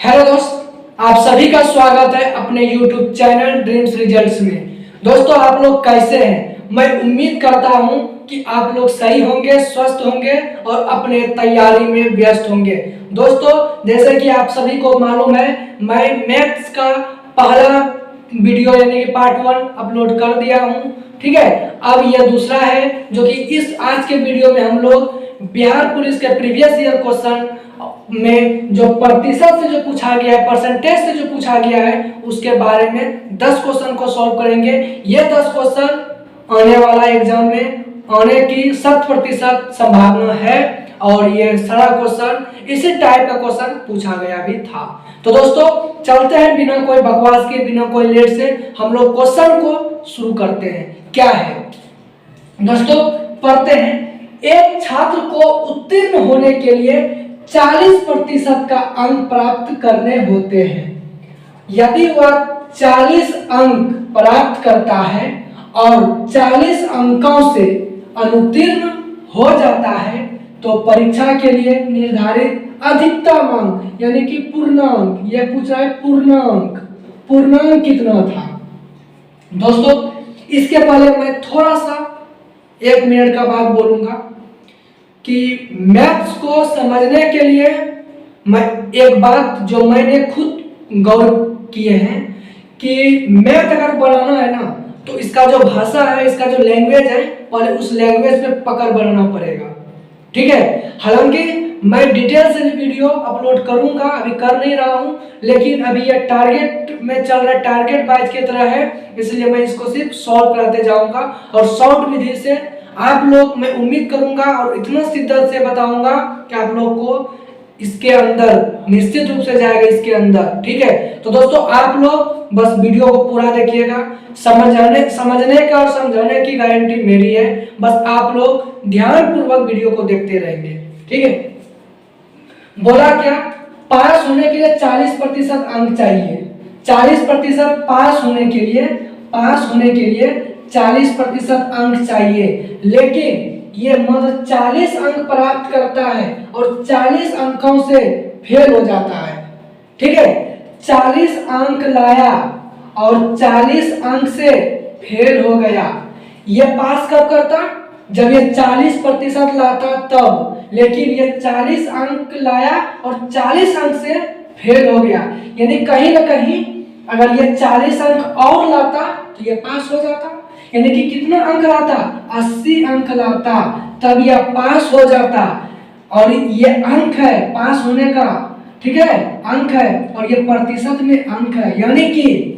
Hello दोस्त, आप सभी का स्वागत है अपने YouTube चैनल ड्रीम्स रिजल्ट्स में। दोस्तों, आप लोग कैसे हैं? मैं उम्मीद करता हूं कि आप लोग सही होंगे, स्वस्थ होंगे और अपने तैयारी में व्यस्त होंगे। दोस्तों, जैसे कि आप सभी को मालूम है, मैं मैथ्स का पहला वीडियो यानी कि पार्ट 1 अपलोड कर दिया हूं। ठीक है, अब यह दूसरा है जो कि इस आज के वीडियो में हम लोग बिहार पुलिस के प्रीवियस ईयर क्वेश्चन में जो प्रतिशत से जो पूछा गया है, परसेंटेज से जो पूछा गया है, उसके बारे में 10 क्वेश्चन को सॉल्व करेंगे। ये 10 क्वेश्चन आने वाला एग्जाम में आने की 100% संभावना है और ये सारा क्वेश्चन इसी टाइप का क्वेश्चन पूछा गया भी था। तो दोस्तों, चलते हैं बिना कोई बकवास के, बिना कोई लेट से हम लोग क्वेश्चन को शुरू करते हैं। क्या है दोस्तों, पढ़ते हैं। एक छात्र को उत्तीर्ण होने के लिए 40% का अंक प्राप्त करने होते हैं। यदि वह 40 अंक प्राप्त करता है और 40 अंकों से अनुत्तीर्ण हो जाता है तो परीक्षा के लिए निर्धारित अधिकतम अंक यानी कि पूर्णांक, यह पूछ रहा है पूर्णांक कितना था। दोस्तों, इसके पहले मैं थोड़ा सा 1 मिनट का बात बोलूंगा कि मैथ्स को समझने के लिए मैं एक बात जो मैंने खुद गौर किए हैं कि मैथ अगर बनाना है ना, तो इसका जो भाषा है, इसका जो लैंग्वेज है, पहले उस लैंग्वेज पे पकड़ बनाना पड़ेगा। ठीक है, हालांकि मैं डिटेल से भी वीडियो अपलोड करूंगा, अभी कर नहीं रहा हूं, लेकिन अभी ये टारगेट में चल रहा है, टारगेट बैच की तरह है, इसलिए मैं इसको सिर्फ सॉल्व कराते जाऊंगा और शॉर्ट विधि से आप लोग, मैं उम्मीद करूंगा और इतना शिद्दत से बताऊंगा कि आप लोग को इसके अंदर निश्चित रूप से जाएगा इसके अंदर। ठीक है, तो दोस्तों आप लोग बस वीडियो को पूरा देखिएगा। समझने का और समझाने की गारंटी मेरी है, बस आप लोग ध्यान पूर्वक वीडियो को देखते रहेंगे। ठीक है, बोला क्या, पास होने के लिए 40% अंक चाहिए। 40% पास होने के लिए 40% अंक चाहिए, लेकिन ये मतलब 40 अंक प्राप्त करता है और 40 अंकों से फेल हो जाता है। ठीक है, 40 अंक लाया और 40 अंक से फेल हो गया। ये पास कब करता? जब ये 40% लाता तब, लेकिन ये 40 अंक लाया और 40 अंक से फेल हो गया, यानी कहीं ना कहीं अगर ये 40 अंक और लाता तो ये पास हो जाता। यानी कि कितना अंक लाता? 80 अंक लाता, तब यह पास हो जाता। और ये अंक है पास होने का, ठीक है, अंक है और ये प्रतिशत में अंक है, यानी कि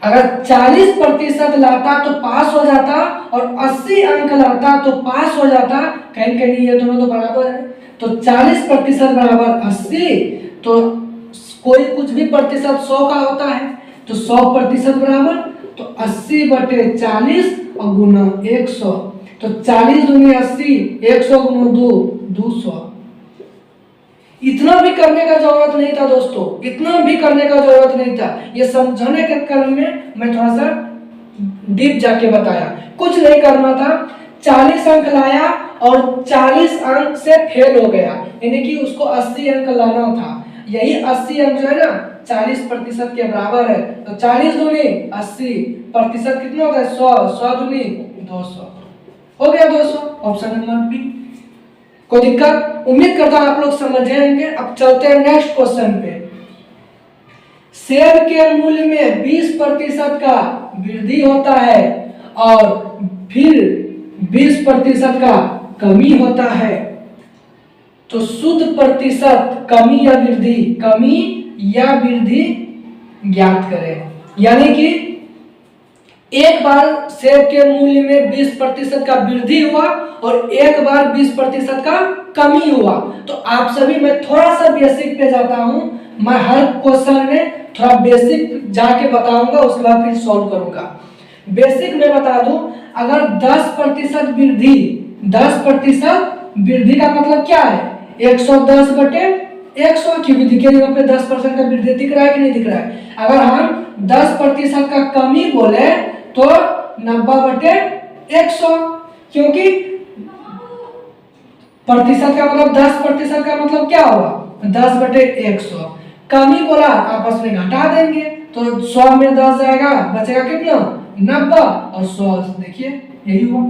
अगर 40% लाता तो पास हो जाता और 80 अंक लाता तो पास हो जाता। कहीं कहीं ये दोनों तो बराबर है, तो 40% बराबर 80, तो कोई कुछ भी प्रतिशत 100 का होता है, तो 100% बराबर तो 80/40 और गुना 100, तो 40 दूनी 80, 100 गुना 2, 200। इतना भी करने का जरूरत नहीं था दोस्तों, इतना भी करने का जरूरत नहीं था। ये समझाने के क्रम में मैं थोड़ा सा डीप जाके बताया, कुछ नहीं करना था। 40 अंक लाया और 40 अंक से फेल हो गया, यानी कि उसको 80 अंक लाना था। यही 80 अंक जो है ना 40% के बराबर है, तो 40 दूनी 80, प्रतिशत कितना होता है? 100, 100 दूनी 200, हो गया 200। Option number B. कोई दिक्कत? उम्मीद करता हूं आप लोग समझ जाएंगे। अब चलते हैं नेक्स्ट क्वेश्चन पे। शेयर के मूल्य में 20% का वृद्धि होता है और फिर 20% का कमी होता है, तो शुद्ध प्रतिशत कमी या वृद्धि ज्ञात करें। यानी कि एक बार शेयर के मूल्य में 20% का वृद्धि हुआ और एक बार 20% का कमी हुआ। तो आप सभी, मैं थोड़ा सा बेसिक पे जाता हूं, मैं हर क्वेश्चन में थोड़ा बेसिक जाके बताऊंगा, उसके बाद फिर सॉल्व करूंगा। बेसिक में बता दूं, अगर 10% वृद्धि, 10% वृद्धि का मतलब क्या है? 110/100 की वृद्धि के जगह पे 10% का वृद्धि दिख रहा है कि नहीं दिख रहा है? अगर हम 10% का कमी बोले तो 90/100, क्योंकि प्रतिशत का मतलब 10% का मतलब क्या होगा? 10/100। कमी बोला आपस में घटा देंगे, तो 100 में 10 जाएगा, बचेगा कितना 90 और 100। देखिए यही हुआ,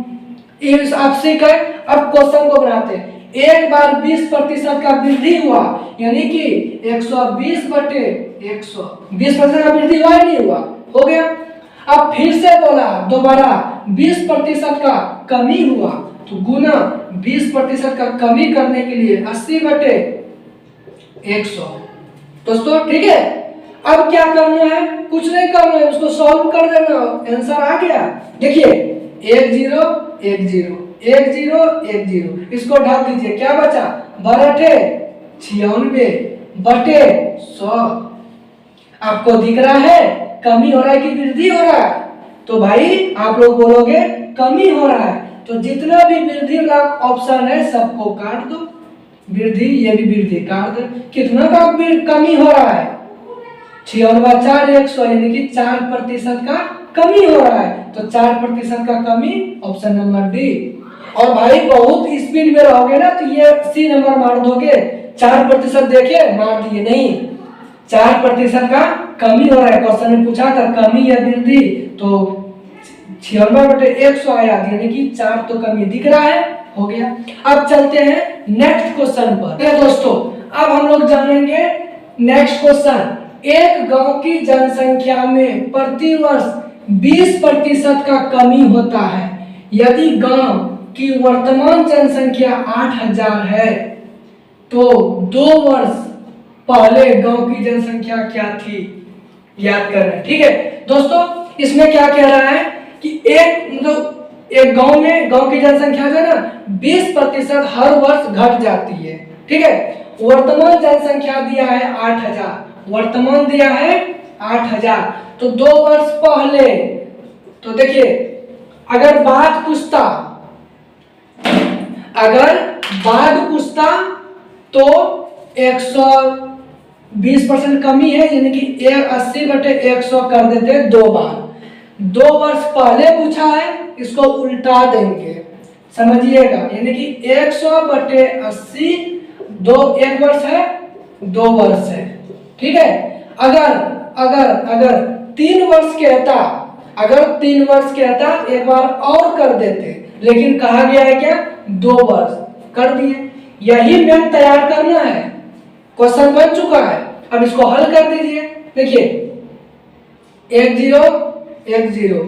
ये आपसे कहे। अब क्वेश्चन को बनाते हैं। एक बार 20% का वृद्धि हुआ, यानी कि 120 बटे 100, 20% का वृद्धि हुआ या नहीं हुआ, हो गया। अब फिर से बोला दोबारा 20% का कमी हुआ, तो गुना 20% का कमी करने के लिए 80 बटे 100। दोस्तों ठीक है, अब क्या करना है, कुछ नहीं करना है, उसको सॉल्व कर देना, आंसर आ गया। देखिए 1 0 1 0 1 0 1 0, इसको ढाल दीजिए, क्या बचा 12 96 बटे 100। आपको दिख रहा है कमी हो रहा है कि वृद्धि हो रहा है, तो भाई आप लोग बोलोगे कमी हो रहा है, तो जितना भी वृद्धि वाला ऑप्शन है सबको काट दो, वृद्धि ये भी वृद्धि काट दो। कितना का कमी हो रहा है 96 4 100, यानी कि 4% का कमी हो रहा है, तो 4% का कमी ऑप्शन नंबर डी। और भाई बहुत स्पीड में रहोगे ना तो ये सी नंबर मार दोगे, 4% देखिए मार दिए नहीं, 4% का कमी हो रहा है। क्वेश्चन में पूछा था कमी या वृद्धि, तो 96 बटे 100 आया, यानी कि 4 तो कमी दिख रहा है, हो गया। अब चलते हैं नेक्स्ट क्वेश्चन पर। दोस्तों अब हम लोग जानेंगे नेक्स्ट क्वेश्चन। एक गांव की जनसंख्या में प्रति वर्ष 20% का कमी होता है। यदि गांव की वर्तमान जनसंख्या 8000 है, तो 2 वर्ष पहले गांव की जनसंख्या क्या थी, याद करें। ठीक है दोस्तों, इसमें क्या कह रहा है कि एक गांव में गांव की जनसंख्या जो है ना 20% हर वर्ष घट जाती है। ठीक है, वर्तमान जनसंख्या दिया है 8000, वर्तमान दिया है 8000, तो 2 वर्ष पहले, तो देखिए अगर बाद पूछता तो 120% कमी है, यानी कि 80 बटे 100 कर देते 2 बार। 2 वर्ष पहले पूछा है, इसको उल्टा देंगे, समझिएगा, यानी कि 100 बटे 80, 1 वर्ष है 2 वर्ष है। ठीक है, अगर 3 वर्ष कहता एक बार और कर देते, लेकिन कहा गया है क्या 2 वर्ष कर दिए। यही मैथ तैयार करना है, क्वेश्चन बन चुका है, अब इसको हल कर दीजिए। देखिए 1 0 1 0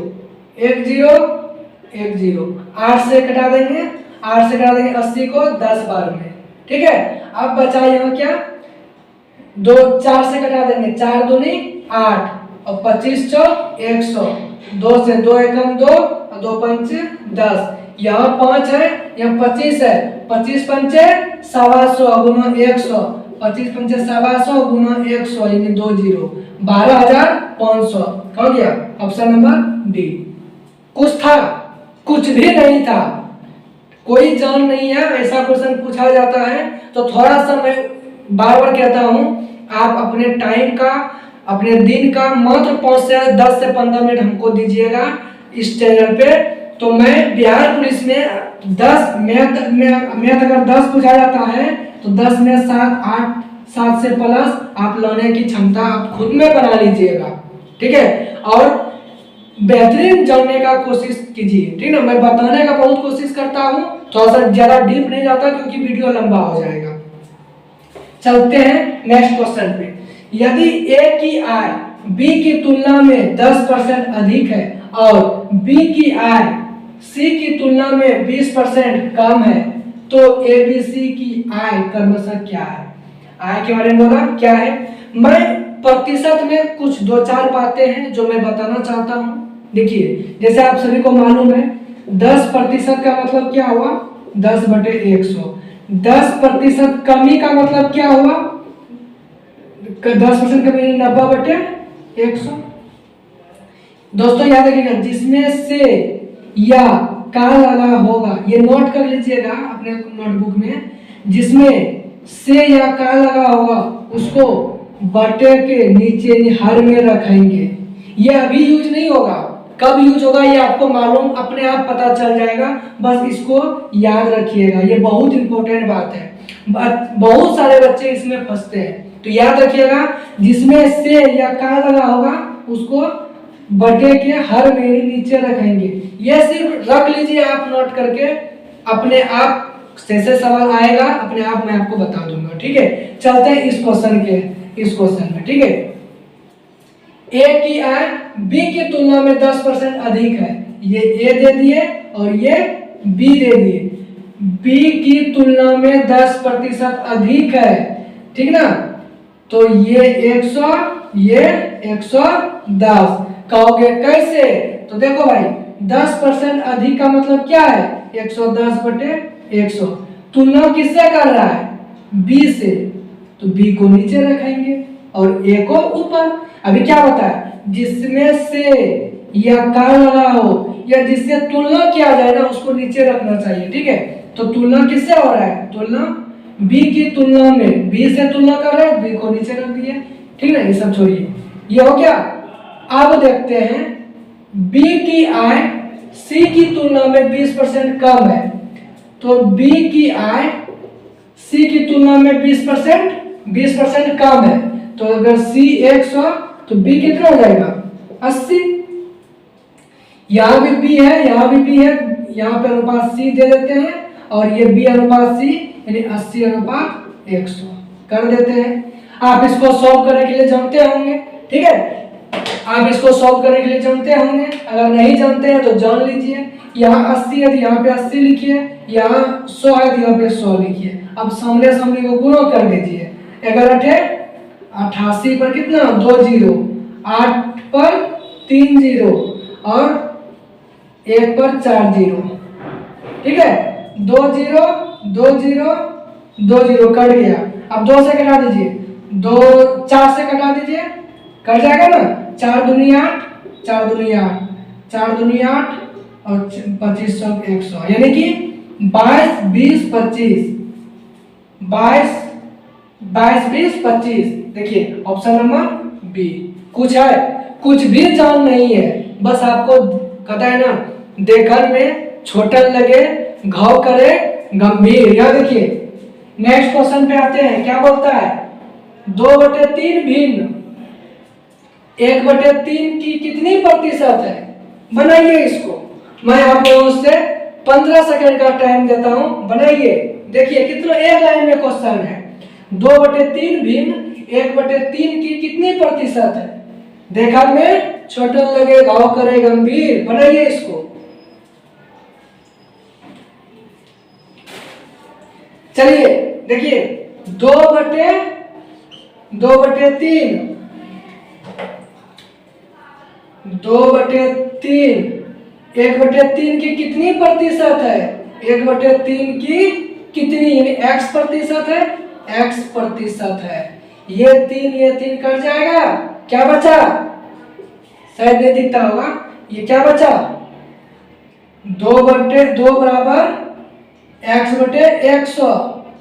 1 0 1 0, 8 से कटा देंगे 80 को 10 बार में। ठीक है, अब बचा यहाँ क्या 4 से कटा देंगे, 4 दूनी 8 और 25 चौक 100, 2 से 2 एकम 2 और 2 पंचे 10, यहाँ 5 है यहाँ 25 है, 25 पंचे 125 गुना 100, 25 पंचे 125 गुना 100, यानी 2 0, 12500 हो गया, ऑप्शन नंबर डी। कुछ था, कुछ भी नहीं था, कोई जान नहीं है, ऐसा क्वेश्चन पूछा जाता है। तो थोड़ा सा मैं बार बार कहता हूँ, आप अपने टाइम का, अपने दिन का मात्र 5 से 10 से 15 मिनट हमको दीजिएगा इस चैनल पे। तो मैं बिहार पुलिस में 10 मैथ अगर 10 पूछा जाता है तो 10 में 7 8 7 से प्लस आप लाने की क्षमता आप खुद में बना लीजिएगा। ठीक है, और बेहतरीन जानने का कोशिश कीजिए। ठीक है, मैं बताने का बहुत कोशिश करता हूँ, थोड़ा सा ज्यादा डीप नहीं जाता क्योंकि वीडियो लंबा हो जाएगा। चलते हैं नेक्स्ट क्वेश्चन पे। यदि ए की आय बी की तुलना में 10% अधिक है और बी की आय सी की तुलना में 20% कम है, तो ए बी सी की आय क्रमशः क्या है। आय के बारे में बोला क्या है, मैं प्रतिशत में कुछ 2-4 बातें हैं जो मैं बताना चाहता हूँ। देखिए जैसे आप सभी को मालूम है 10% का मतलब क्या हुआ 10 बटे 100, 10% कमी का मतलब क्या हुआ 10% कमी 90 बटे 100। दोस्तों याद रखिएगा, जिसमें से या का लगा होगा, ये नोट कर लीजिएगा अपने नोटबुक में, जिसमें से या का लगा होगा उसको बटे के नीचे हर में रखेंगे। ये अभी यूज नहीं होगा, कब यूज होगा ये आपको मालूम अपने आप पता चल जाएगा, बस इसको याद रखिएगा, ये बहुत इंपॉर्टेंट बात है। बहुत सारे बच्चे इसमें फंसते हैं, तो याद रखिएगा, जिसमें से या का लगा होगा उसको बटे के हर महीने नीचे रखेंगे। ये सिर्फ रख लीजिए आप नोट करके, अपने आप से सवाल आएगा अपने आप मैं आपको बता दूंगा। ठीक है, चलते हैं इस क्वेश्चन में। ठीक है, ए की आय बी की तुलना में 10% अधिक है। ये ए दे दिए और ये बी दे दिए। बी की तुलना में 10% अधिक है, ठीक ना। तो ये 100, ये 110 कहोगे कैसे? तो देखो भाई 10% अधिक का मतलब क्या है? 110 बटे 100। तुलना किससे कर रहा है? बी से, तो बी को नीचे रखेंगे और ए को ऊपर। अभी क्या होता है, जिसमें से या का लगा हो या जिससे तुलना किया जाए ना उसको नीचे रखना चाहिए। ठीक है, तो तुलना किससे हो रहा है? तुलना बी की तुलना में, बी से तुलना कर रहे हैं, बी को नीचे रख दिए। ठीक है, ये सब छोड़िए, ये हो गया। अब देखते हैं बी की आय सी की तुलना में 20% कम है। तो बी की आय सी की तुलना में 20% कम है। तो अगर सी 100 तो बी कितना हो जाएगा? 80। यहाँ भी बी है, यहाँ भी बी है, यहाँ पे अनुपात सी दे देते हैं और ये बी अनुपात सी यानी 80 अनुपात 100 कर देते हैं। आप इसको सॉल्व करने के लिए जानते होंगे। ठीक है, आप इसको सॉल्व करने के लिए जानते होंगे। अगर नहीं जानते हैं तो जान लीजिए। यहाँ 80 है तो यहाँ पे 80 लिखिए, यहाँ 100 है तो यहाँ पे 100 लिखिए। अब सामने सामने को गुणा कर दीजिए। 11 88 पर कितना? 2 0, 8 पर 3 0 और 1 पर 4 0। ठीक है, 2 0 2 0 2 0 कट गया। अब 2 से कटा दीजिए, 4 से कटा दीजिए, कट जाएगा ना। 4 दूनी 8, 4 दूनी 8, 4 दूनी 8 और 25 100 यानी कि 22 20 25, 22 22 20 25। देखिए ऑप्शन नंबर बी। कुछ है, कुछ भी जान नहीं है, बस आपको कहता है ना, देखन में छोटन लगे घाव करे गंभीर। यह देखिए नेक्स्ट क्वेश्चन पे आते हैं। क्या बोलता है? 2/3 भिन्न 1/3 की कितनी प्रतिशत है? बनाइए इसको। मैं आप लोगों से 15 सेकंड का टाइम देता हूं, बनाइए। देखिए कितना एक लाइन में क्वेश्चन है। 2/3 भिन्न 1/3 की कितनी प्रतिशत है? देखा में छोटा लगे घाव करे गंभीर। बनाइए इसको। चलिए देखिए 2/3 2/3 1/3 की कितनी प्रतिशत है? 1/3 की कितनी यानी x प्रतिशत है, x प्रतिशत है। ये 3 कट जाएगा, क्या बचा? शायद नहीं दिखता होगा, ये क्या बचा? 2/2 बराबर x/100।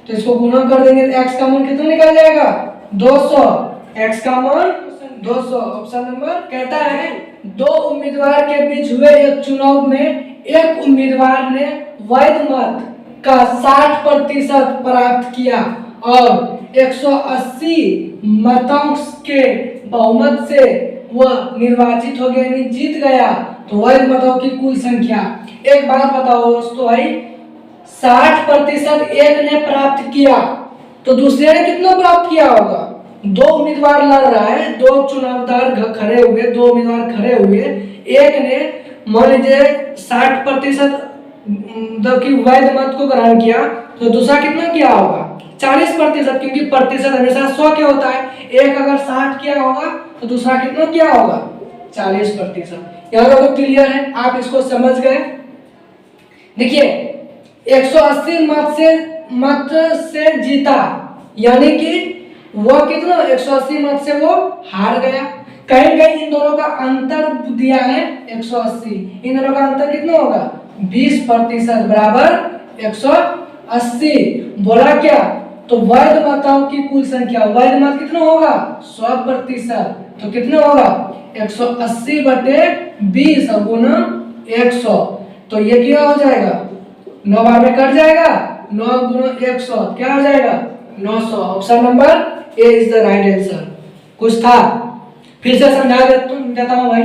तो इसको गुणा कर देंगे तो x का मान कितना निकल जाएगा? 200। x का मान 200। ऑप्शन नंबर कहता है 2 उम्मीदवार के बीच हुए एक चुनाव में एक उम्मीदवार ने वैध मत का 60% प्राप्त किया और 180 मतों के बहुमत से वह निर्वाचित हो गया यानी जीत गया। तो वैध मतों की कुल संख्या। एक बात बताओ दोस्तों भाई, 60% एक ने प्राप्त किया तो दूसरे ने कितना प्राप्त किया होगा? 2 उम्मीदवार लड़ रहा है, 2 चुनावदार खड़े हुए, 2 उम्मीदवार खड़े हुए, एक ने मान लीजिए 60% मतलब कि वैध मत को ग्रहण किया तो दूसरा कितना किया होगा? 40%, क्योंकि प्रतिशत हमेशा 100 के होता है। एक अगर 60 किया होगा तो दूसरा कितना किया होगा? 40%। यहाँ तो क्लियर है, आप इसको समझ गए। देखिए 180 मत से जीता यानी कि वो कितना? 180 मत से वो हार गया। कहीं कहीं इन दोनों का अंतर दिया है 180, इन दोनों का अंतर कितना होगा? 20% बराबर 180। बोला क्या? तो वैध मतों की कुल संख्या, वैध मत कितना होगा? 100%। तो कितना होगा? 180/20 गुना 100। तो ये क्या हो जाएगा? 9 बार में कट जाएगा, 9 गुना 100 क्या हो जाएगा? 900। Option number A is the right answer. कुछ था? फिर से समझा देता हूँ भाई।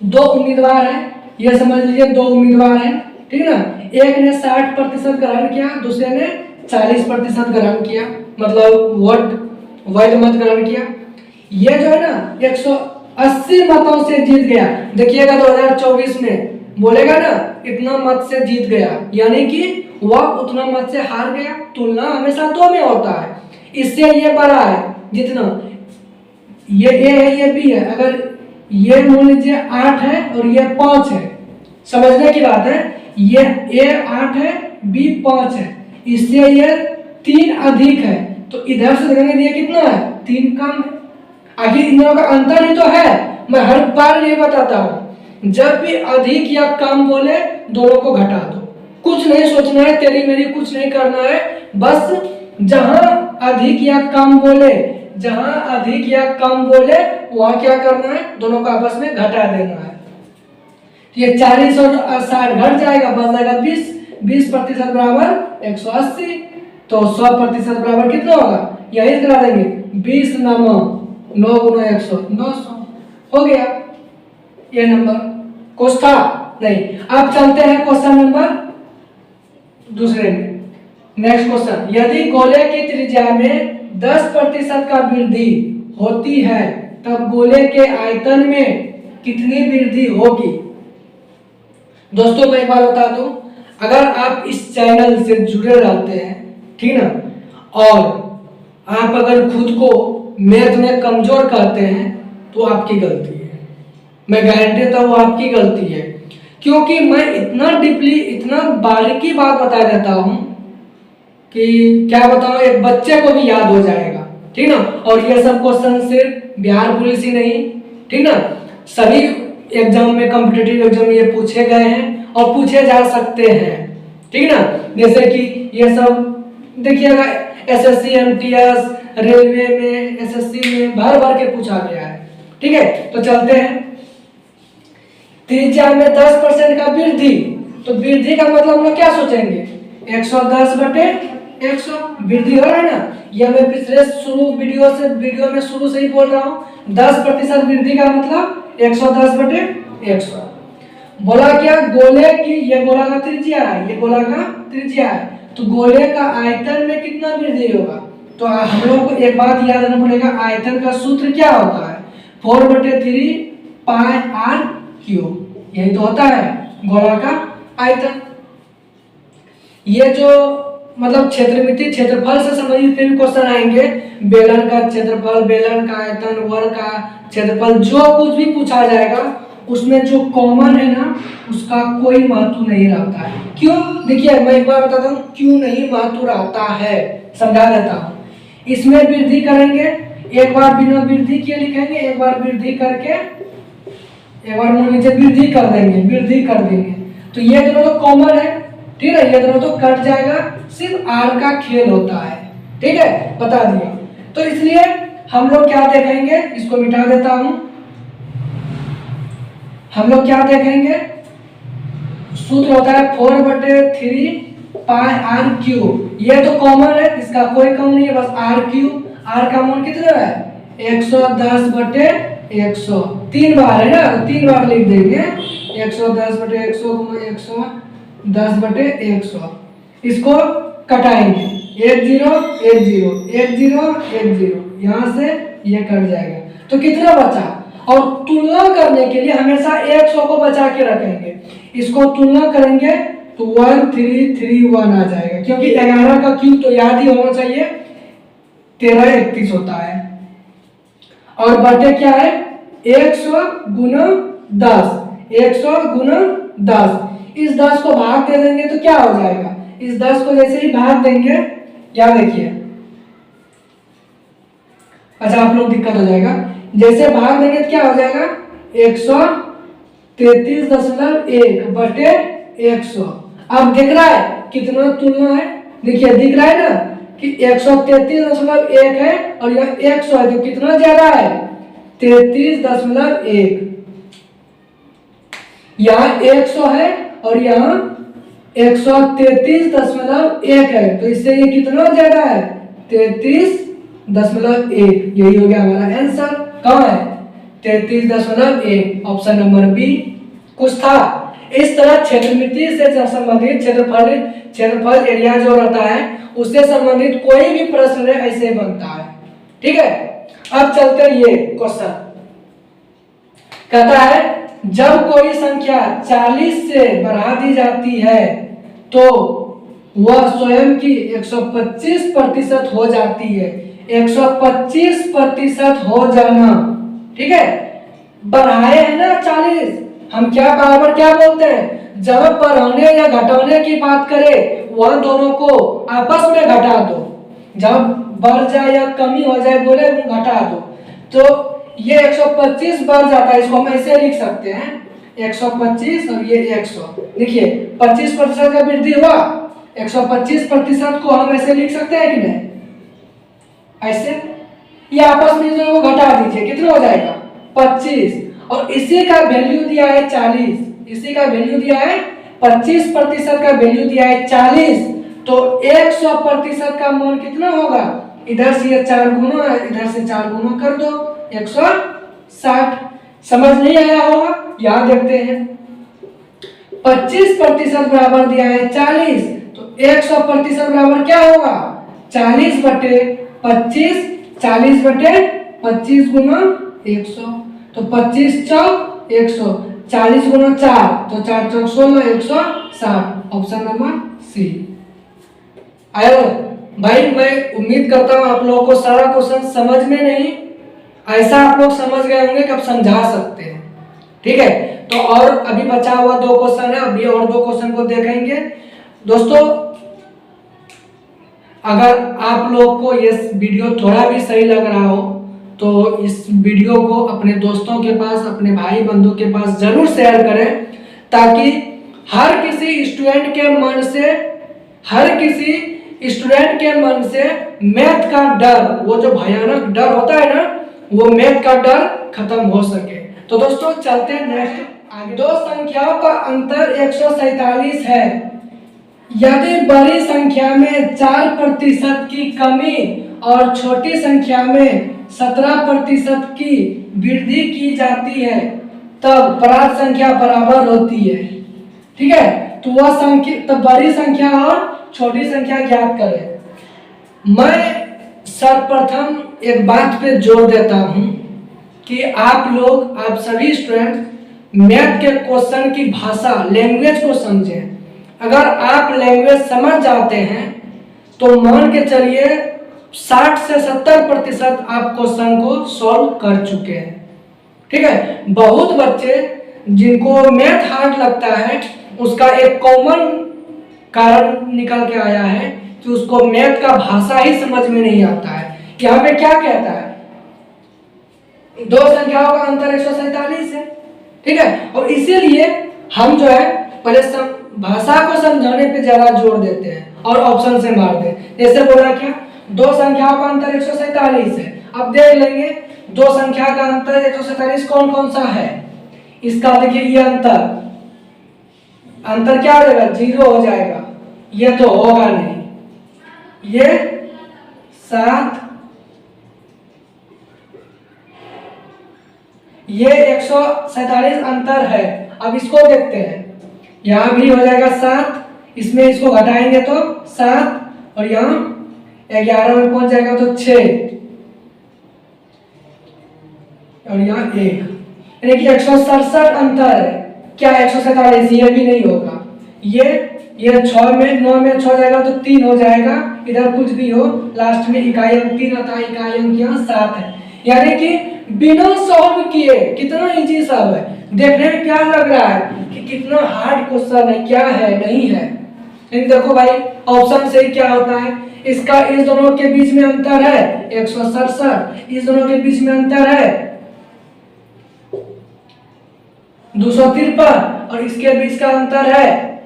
दो उम्मीदवार हैं, ये समझ लीजिए दो उम्मीदवार हैं, ठीक है ना। एक ने 60% ग्रहण किया, दूसरे ने 40% ग्रहण किया, मतलब वोट मत ग्रहण किया। ये जो है ना 180 मतों से जीत गया। देखिएगा 2024 में बोलेगा ना इतना मत से जीत गया, यानी कि वह उतना मत से हार गया। तुलना हमेशा दो में होता है, इससे ये बड़ा है जितना, ये ए है ये बी है। अगर ये मान लीजिए 8 है और ये 5 है, समझने की बात है। ये ए 8 है, बी 5 है, इससे ये 3 अधिक है, तो इधर से देखेंगे ये कितना है, 3 कम है। आखिर इन दोनों का अंतर ही तो है। मैं हर बार ये बताता हूँ, जब भी अधिक या कम बोले दोनों को घटा दो। कुछ नहीं सोचना है, तेरी मेरी कुछ नहीं करना है, बस जहां अधिक या कम बोले, जहां अधिक या कम बोले वहां क्या करना है, दोनों को आपस में घटा देना है। ये 40 और 60 घट जाएगा, बच जाएगा 20। 20% बराबर 180, तो 100% बराबर कितना होगा, यही करा देंगे 20 9 गुना 100 900 हो गया ये नंबर। कुछ था नहीं। अब चलते हैं क्वेश्चन नंबर दूसरे में। नेक्स्ट क्वेश्चन, यदि गोले की त्रिज्या में 10% का वृद्धि होती है तब गोले के आयतन में कितनी वृद्धि होगी। दोस्तों मैं एक बार बता दूं, अगर आप इस चैनल से जुड़े रहते हैं, ठीक ना, और आप अगर खुद को मैथ में कमजोर करते हैं तो आपकी गलती है। मैं गारंटी देता हूं आपकी गलती है, क्योंकि मैं इतना डीपली इतना बारीकी बात बता देता हूं कि क्या बताऊं, एक बच्चे को भी याद हो जाएगा, ठीक ना। और ये सब क्वेश्चन सिर्फ बिहार पुलिस ही नहीं, ठीक ना, सभी एग्जाम में, कॉम्पिटिटिव एग्जाम में ये पूछे गए हैं और पूछे जा सकते हैं, ठीक ना। जैसे कि ये सब देखिएगा एसएससी एमटीएस रेलवे में, एसएससी में भर भर के पूछा गया है, ठीक है। तो चलते हैं, त्रिज्या में 10% का वृद्धि, तो वृद्धि का मतलब हम लोग क्या सोचेंगे, 110/100 वृद्धि हो रहा है ना। यह मैं पिछले वीडियो में शुरू से ही बोल रहा हूँ, 10% वृद्धि का मतलब 110/100। बोला क्या, गोले की, ये गोला का त्रिज्या है, ये गोला का त्रिज्या है, तो गोले का आयतन में कितना वृद्धि होगा। तो हम लोग को एक बात याद रखना पड़ेगा, आयतन का सूत्र क्या होता है, 4/3 पाई आर क्यूब, यही तो होता है गोला का आयतन। ये जो मतलब क्षेत्रमिति क्षेत्रफल से संबंधित भी क्वेश्चन आएंगे, बेलन का क्षेत्रफल, बेलन का आयतन, वर्ग का क्षेत्रफल, जो कुछ भी पूछा जाएगा उसमें जो कॉमन है ना उसका कोई महत्व नहीं रहता है। क्यों, देखिए मैं एक बार बताता हूँ क्यों नहीं महत्व रहता है, समझा देता हूँ। इसमें वृद्धि करेंगे, एक बार बिना वृद्धि के लिखेंगे, एक बार वृद्धि करके, एक बार मान लीजिए वृद्धि कर देंगे, तो ये दोनों तो कॉमन है, ठीक है, ये दोनों तो कट जाएगा, सिर्फ आर का खेल होता है, ठीक है, बता दिया। तो इसलिए हम लोग क्या देखेंगे, इसको मिटा देता हूं, हम लोग क्या देखेंगे, सूत्र होता है 4/3 पाई आर क्यूब, ये तो कॉमन है, इसका कोई कम नहीं है, बस आर क्यूब। आर का मान कितना है, 110/100, 3 बार है ना, 3 बार लिख देंगे, 110/100 गुना 110/100। इसको कटाएंगे, 1 0 1 0 1 0 1 0, यहाँ से ये कट जाएगा, तो कितना बचा। और तुलना करने के लिए हमेशा 100 को बचा के रखेंगे, इसको तुलना करेंगे तो 1331 आ जाएगा, क्योंकि 11 का क्यूब तो याद ही होना चाहिए, 1331 होता है। और बटे क्या है, 100 गुना 10, 100 गुना 10, इस 10 को भाग दे देंगे तो क्या हो जाएगा, इस 10 को जैसे ही भाग देंगे, क्या देखिए, अच्छा आप लोग दिक्कत हो जाएगा, जैसे भाग देंगे तो क्या हो जाएगा, 133.1 बटे 100। अब दिख रहा है कितना तुलना है, देखिए दिख रहा है ना कि 133.1 है और यह 100 है, तो कितना ज्यादा है, 33.1। यहाँ 100 है और यहाँ 133.1 है, तो इससे ये कितना ज्यादा है, 33 33.1, यही हो गया हमारा आंसर। कहाँ है? 33.1, ऑप्शन नंबर बी। कुछ था इस तरह क्षेत्रमिति से संबंधित क्षेत्रफल एरिया जो रहता है उससे संबंधित कोई भी प्रश्न ऐसे बनता है। ठीक है, अब चलते हैं ये क्वेश्चन। कहता है जब कोई संख्या 40 से बढ़ा दी जाती है तो वह स्वयं की 125% हो जाती है। 125% हो जाना, ठीक है। बढ़ाए है ना 40, हम क्या बराबर क्या बोलते हैं? जब बढ़ाने या घटाने की बात करें वह दोनों को आपस में घटा दो। जब बढ़ जाए या कमी हो जाए बोले घटा दो, तो ये 125 बढ़ जाता है। इसको हम ऐसे लिख सकते हैं 125 और ये 100। देखिए 25% का वृद्धि हुआ, 125% को हम ऐसे लिख सकते हैं कि नहीं? ऐसे ये आपस में जो घटा दीजिए, कितना हो जाएगा? 25। और इसी का वैल्यू दिया है 40, इसी का वैल्यू दिया है 25% का वैल्यू दिया है 40, तो 100% का मान कितना होगा? इधर से ये 4 गुना, इधर से 4 गुना कर दो, 160। समझ नहीं आया होगा? यहाँ देखते हैं 25% बराबर दिया है 40, तो 100% बराबर क्या होगा? 40/25, 40/25 गुना 100, तो 25 चौक 100, 40 गुना 4, तो 4 चौक 16, 160। ऑप्शन नंबर सी आया। भाई मैं उम्मीद करता हूँ आप लोगों को सारा क्वेश्चन समझ में नहीं, ऐसा आप लोग समझ गए होंगे कि आप समझा सकते हैं। ठीक है, तो और अभी बचा हुआ 2 क्वेश्चन है, अभी और 2 क्वेश्चन को देखेंगे। दोस्तों अगर आप लोग को ये वीडियो थोड़ा भी सही लग रहा हो तो इस वीडियो को अपने दोस्तों के पास, अपने भाई बंधु के पास जरूर शेयर करें, ताकि हर किसी स्टूडेंट के मन से मैथ का डर, वो जो भयानक डर होता है ना, वो मैथ का डर खत्म हो सके। तो दोस्तों चलते हैं नेक्स्ट आगे। दो संख्याओं का अंतर 147 है। यदि बड़ी संख्या में 4% की कमी और छोटी संख्या में 17% की वृद्धि की जाती है तब प्राप्त संख्या बराबर होती है। ठीक है, तो वह संख्या, तब बड़ी संख्या और छोटी संख्या ज्ञात करें। मैं सर्वप्रथम एक बात पे जोर देता हूं कि आप सभी स्टूडेंट मैथ के क्वेश्चन की भाषा, लैंग्वेज को समझें। अगर आप लैंग्वेज समझ जाते हैं तो मान के चलिए 60 से 70% आप क्वेश्चन को सॉल्व कर चुके हैं। ठीक है, बहुत बच्चे जिनको मैथ हार्ड लगता है उसका एक कॉमन कारण निकल के आया है कि उसको मैथ का भाषा ही समझ में नहीं आता है। यहाँ पे क्या कहता है? दो संख्याओं का अंतर 147 है। ठीक है, और इसीलिए हम जो है पहले भाषा को समझाने पे ज्यादा जोर देते हैं और ऑप्शन से मार दे। जैसे बोला क्या, दो संख्याओं का अंतर 147 है। अब देख लेंगे दो संख्या का अंतर 147 कौन कौन सा है। इसका देखिए ये अंतर क्या हो जाएगा? 0 हो जाएगा। ये तो होगा नहीं। ये 7, ये 147 अंतर है। अब इसको देखते हैं, यहाँ भी हो जाएगा 7, इसमें इसको घटाएंगे तो 7, और यहाँ 11 में पहुंच जाएगा तो 6, और यहाँ 1, यानी कि 167 अंतर है। क्या 147? ये भी नहीं होगा। ये 6 में 9 में 6 जाएगा तो 3 हो जाएगा। इधर कुछ भी हो, लास्ट में इकाई अंक 3 आता है, इकाई अंक यहाँ 7 है। यानी कि बिना सॉल्व किए कितना इजी सब है। देखने में क्या लग रहा है कि कितना हार्ड क्वेश्चन है, क्या है नहीं है। लेकिन देखो भाई ऑप्शन से क्या होता है, इसका इस दोनों के बीच में अंतर है 167, इस दोनों के बीच में अंतर है 253, और इसके बीच का अंतर है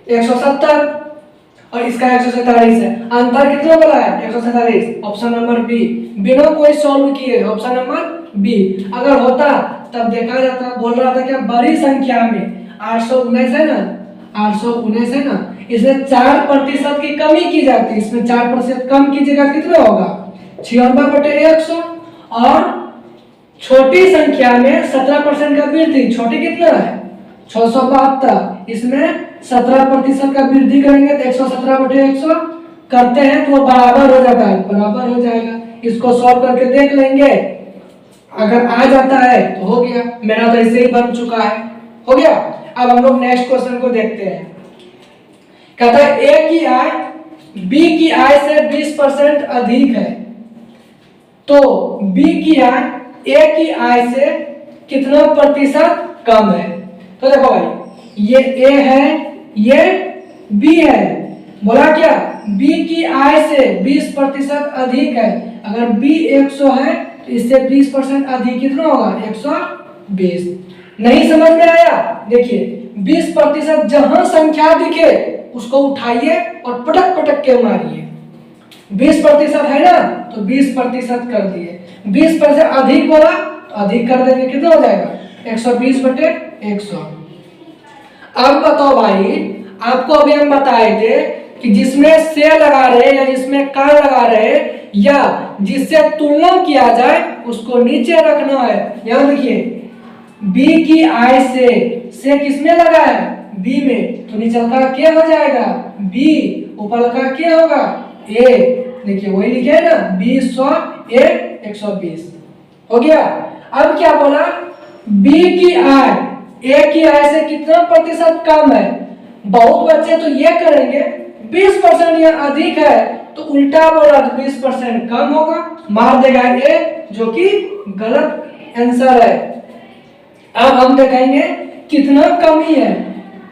170, और इसका 147 है। अंतर कितना बड़ा है? 147। ऑप्शन नंबर बी, बिना कोई सॉल्व किए, ऑप्शन नंबर बी। अगर होता तब देखा जाता, बोल रहा था क्या बड़ी संख्या में 819 है ना, 819 है ना, इसमें 4% की कमी की जाती है, इसमें 4% कम कीजिएगा कितना होगा 96/100। और छोटी संख्या में 17% का वृद्धि, छोटी कितना है 672, इसमें 17% का वृद्धि करेंगे तो 117/100 करते हैं तो वो बराबर हो जाता है, बराबर हो जाएगा। इसको सॉल्व करके देख लेंगे, अगर आ जाता है तो हो गया, मेरा तो ऐसे ही बन चुका है, हो गया। अब हम लोग नेक्स्ट क्वेश्चन को देखते हैं। कहता है ए की आय बी की आय से 20% अधिक है, तो बी की आय ए की आय से कितना प्रतिशत कम है। तो देखो भाई, ये ए है, ये बी है, बोला क्या बी की आय से 20% अधिक है। अगर बी 100 है तो इससे 20% अधिक कितना होगा 120। नहीं समझ में आया, देखिए 20% जहां संख्या दिखे उसको उठाइए और पटक पटक के मारिए। 20% है ना तो 20% कर दिए, 20% अधिक बोला तो अधिक कर देंगे, कितना हो जाएगा 120/100। अब बताओ भाई, आपको अभी हम बताए थे कि जिसमें से लगा रहे या जिसमें का लगा रहे या जिससे तुलना किया जाए उसको नीचे रखना है। यहां देखिए बी की आय से किसमें लगा है बी में, तो नीचे का क्या हो जाएगा बी, ऊपर का क्या होगा ए। देखिए वही लिखे है ना 20 100 120 हो गया। अब क्या बोला बी की आय ए की आय से कितना प्रतिशत कम है। बहुत बच्चे तो ये करेंगे 20% या अधिक है तो उल्टा बोला तो 20% कम होगा, मार देगा ए, जो कि गलत आंसर है। अब हम देखेंगे कितना कमी है।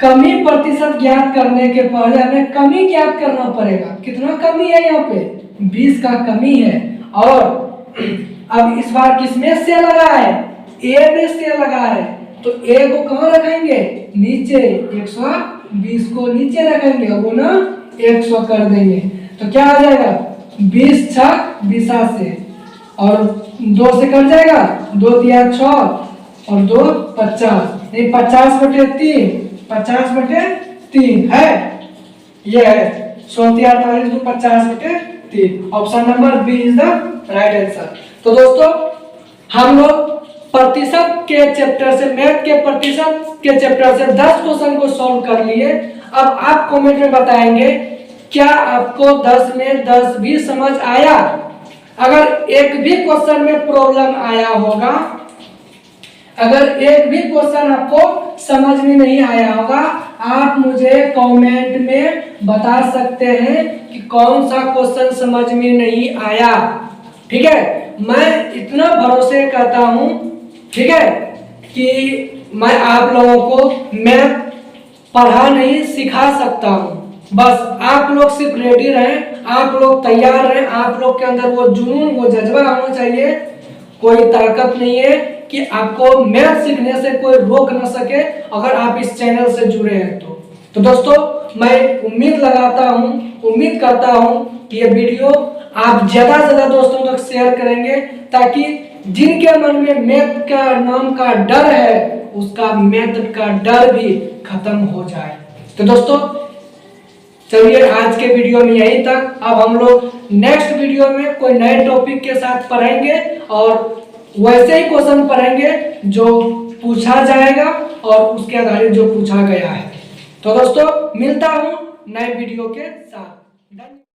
कमी प्रतिशत ज्ञात करने के पहले हमें कमी ज्ञात करना पड़ेगा। कितना कमी है यहाँ पे 20 का कमी है। और अब इस बार किसमें से लगा है ए में से लगा है, तो ए को कहाँ रखेंगे नीचे, 120 को नीचे रखेंगे और वो ना 100 कर देंगे, तो क्या आ जाएगा 20 छक 20 से, और 2 से कट जाएगा 2 तिया 6 और 2 50, नहीं 50/3, 50/3 है, ये है 16 50/3। Option number B is the right answer. तो दोस्तों हम लोग प्रतिशत के चैप्टर से, मैथ के प्रतिशत के चैप्टर से 10 क्वेश्चन को सॉल्व कर लिए। अब आप कमेंट में बताएंगे क्या आपको 10 में 10 भी समझ आया। अगर एक भी क्वेश्चन में प्रॉब्लम आया होगा, अगर एक भी क्वेश्चन आपको समझ में नहीं आया होगा, आप मुझे कमेंट में बता सकते हैं कि कौन सा क्वेश्चन समझ में नहीं आया, ठीक है। मैं इतना भरोसे करता हूं, ठीक है, कि मैं आप लोगों को मैथ पढ़ा नहीं सिखा सकता हूं। बस आप लोग सिर्फ रेडी रहें, आप लोग तैयार रहें, आप लोग के अंदर वो जुनून वो जज्बा होना चाहिए। कोई ताकत नहीं है कि आपको मैथ सीखने से कोई रोक ना सके, अगर आप इस चैनल से जुड़े हैं तो दोस्तों मैं उम्मीद करता हूं कि ये वीडियो आप ज्यादा से ज्यादा दोस्तों तक शेयर करेंगे, ताकि जिनके मन में मैथ का नाम का डर है उसका मैथ का डर भी खत्म हो जाए। तो दोस्तों चलिए आज के वीडियो में यहीं तक। अब हम लोग नेक्स्ट वीडियो में कोई नए टॉपिक के साथ पढ़ेंगे और वैसे ही क्वेश्चन पढ़ेंगे जो पूछा जाएगा और उसके आधारित जो पूछा गया है। तो दोस्तों मिलता हूं नए वीडियो के